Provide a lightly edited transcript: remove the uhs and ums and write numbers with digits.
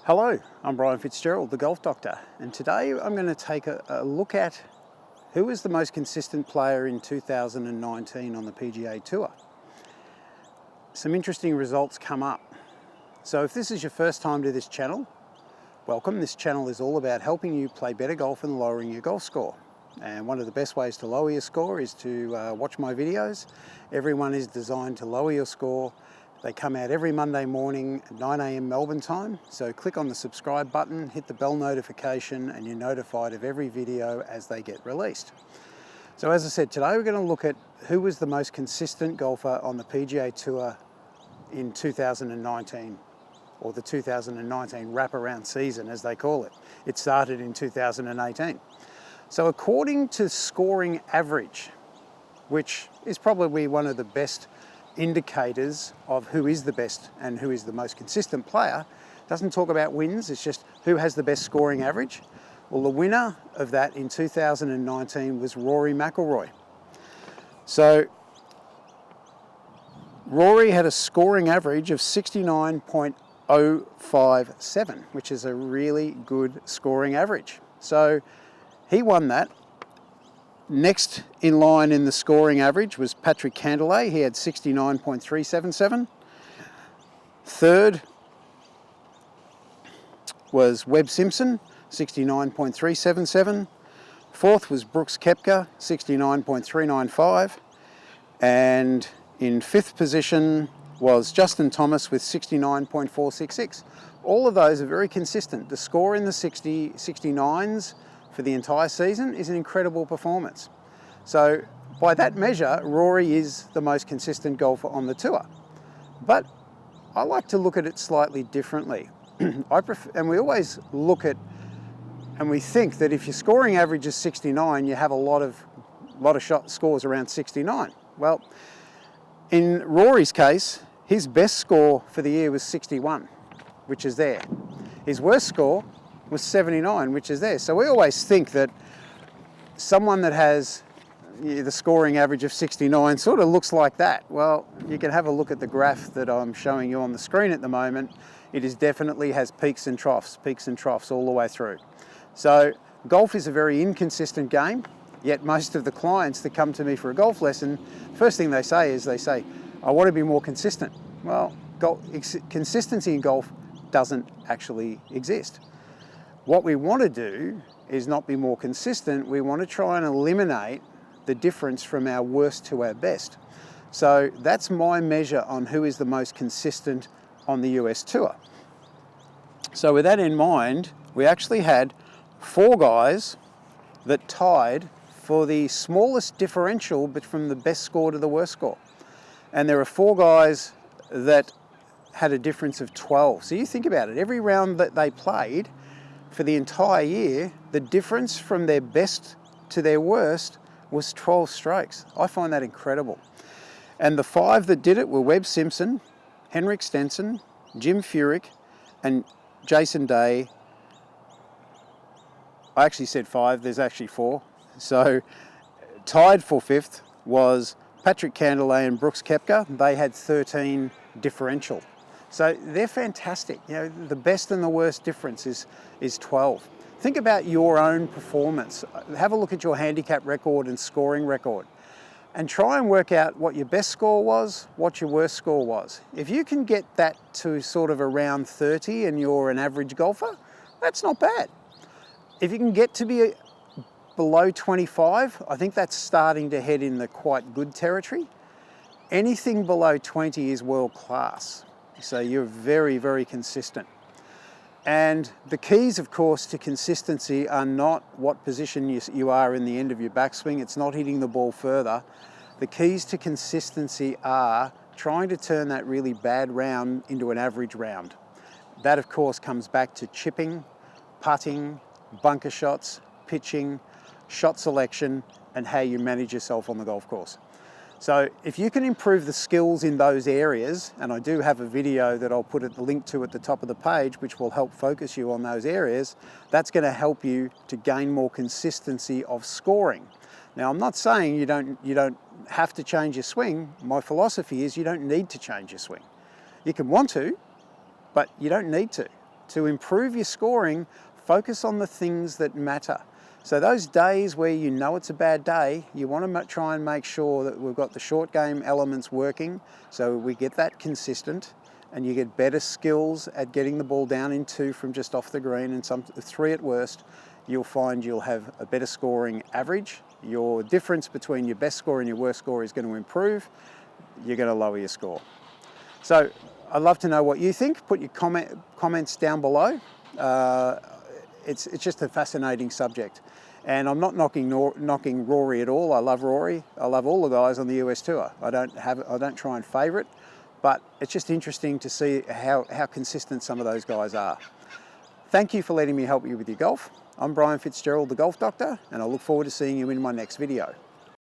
Hello, I'm Brian Fitzgerald, the Golf Doctor, and today I'm going to take a look at who is the most consistent player in 2019 on the PGA Tour. Some interesting results come up. So if this is your first time to this channel, welcome. This channel is all about helping you play better golf and lowering your golf score. And one of the best ways to lower your score is to watch my videos. Everyone is designed to lower your score. They come out every Monday morning at 9 AM Melbourne time. So click on the subscribe button, hit the bell notification, and you're notified of every video as they get released. So as I said, today we're going to look at who was the most consistent golfer on the PGA Tour in 2019, or the 2019 wraparound season as they call it. It started in 2018. So according to scoring average, which is probably one of the best indicators of who is the best and who is the most consistent player, doesn't talk about wins, it's just who has the best scoring average. Well, the winner of that in 2019 was Rory Mcilroy. So Rory had a scoring average of 69.057, which is a really good scoring average. So he won that. Next in line in the scoring average was Patrick Cantlay. He had 69.377. Third was Webb Simpson, 69.377. Fourth was Brooks Koepka, 69.395. And in fifth position was Justin Thomas with 69.466. All of those are very consistent. The score in the 69s for the entire season is an incredible performance. So by that measure, Rory is the most consistent golfer on the tour. But I like to look at it slightly differently. And we always look at, and we think that if your scoring average is 69, you have a lot of shot scores around 69. Well, in Rory's case, his best score for the year was 61, which is there. His worst score was 79, which is there. So we always think that someone that has the scoring average of 69 sort of looks like that. Well, you can have a look at the graph that I'm showing you on the screen at the moment. It is definitely has peaks and troughs all the way through. So golf is a very inconsistent game, yet most of the clients that come to me for a golf lesson, first thing they say is, I want to be more consistent. Well, consistency in golf doesn't actually exist. What we want to do is not be more consistent. We want to try and eliminate the difference from our worst to our best. So that's my measure on who is the most consistent on the US Tour. So with that in mind, we actually had 4 guys that tied for the smallest differential but from the best score to the worst score. And there are 4 guys that had a difference of 12. So you think about it, every round that they played for the entire year, the difference from their best to their worst was 12 strokes. I find that incredible. And the 5 that did it were Webb Simpson, Henrik Stenson, Jim Furyk, and Jason Day. I actually said 5, there's actually 4. So tied for 5th was Patrick Cantlay and Brooks Koepka. They had 13 differential. So they're fantastic. You know, the best and the worst difference is 12. Think about your own performance. Have a look at your handicap record and scoring record and try and work out what your best score was, what your worst score was. If you can get that to sort of around 30 and you're an average golfer, that's not bad. If you can get to be below 25, I think that's starting to head in the quite good territory. Anything below 20 is world class. So you're very, very consistent. And the keys, of course, to consistency are not what position you are in the end of your backswing. It's not hitting the ball further. The keys to consistency are trying to turn that really bad round into an average round. That, of course, comes back to chipping, putting, bunker shots, pitching, shot selection, and how you manage yourself on the golf course. So if you can improve the skills in those areas, and I do have a video that I'll put the link to at the top of the page, which will help focus you on those areas, that's going to help you to gain more consistency of scoring. Now, I'm not saying you don't have to change your swing. My philosophy is you don't need to change your swing. You can want to, but you don't need to to improve your scoring, focus on the things that matter. So those days where you know it's a bad day, you want to try and make sure that we've got the short game elements working, so we get that consistent, and you get better skills at getting the ball down in 2 from just off the green, and 3 at worst. You'll find you'll have a better scoring average. Your difference between your best score and your worst score is going to improve. You're going to lower your score. So I'd love to know what you think. Put your comments down below. It's just a fascinating subject. And I'm not knocking Rory at all. I love Rory. I love all the guys on the US Tour. I don't try and favourite, but it's just interesting to see how consistent some of those guys are. Thank you for letting me help you with your golf. I'm Brian Fitzgerald, the Golf Doctor, and I look forward to seeing you in my next video.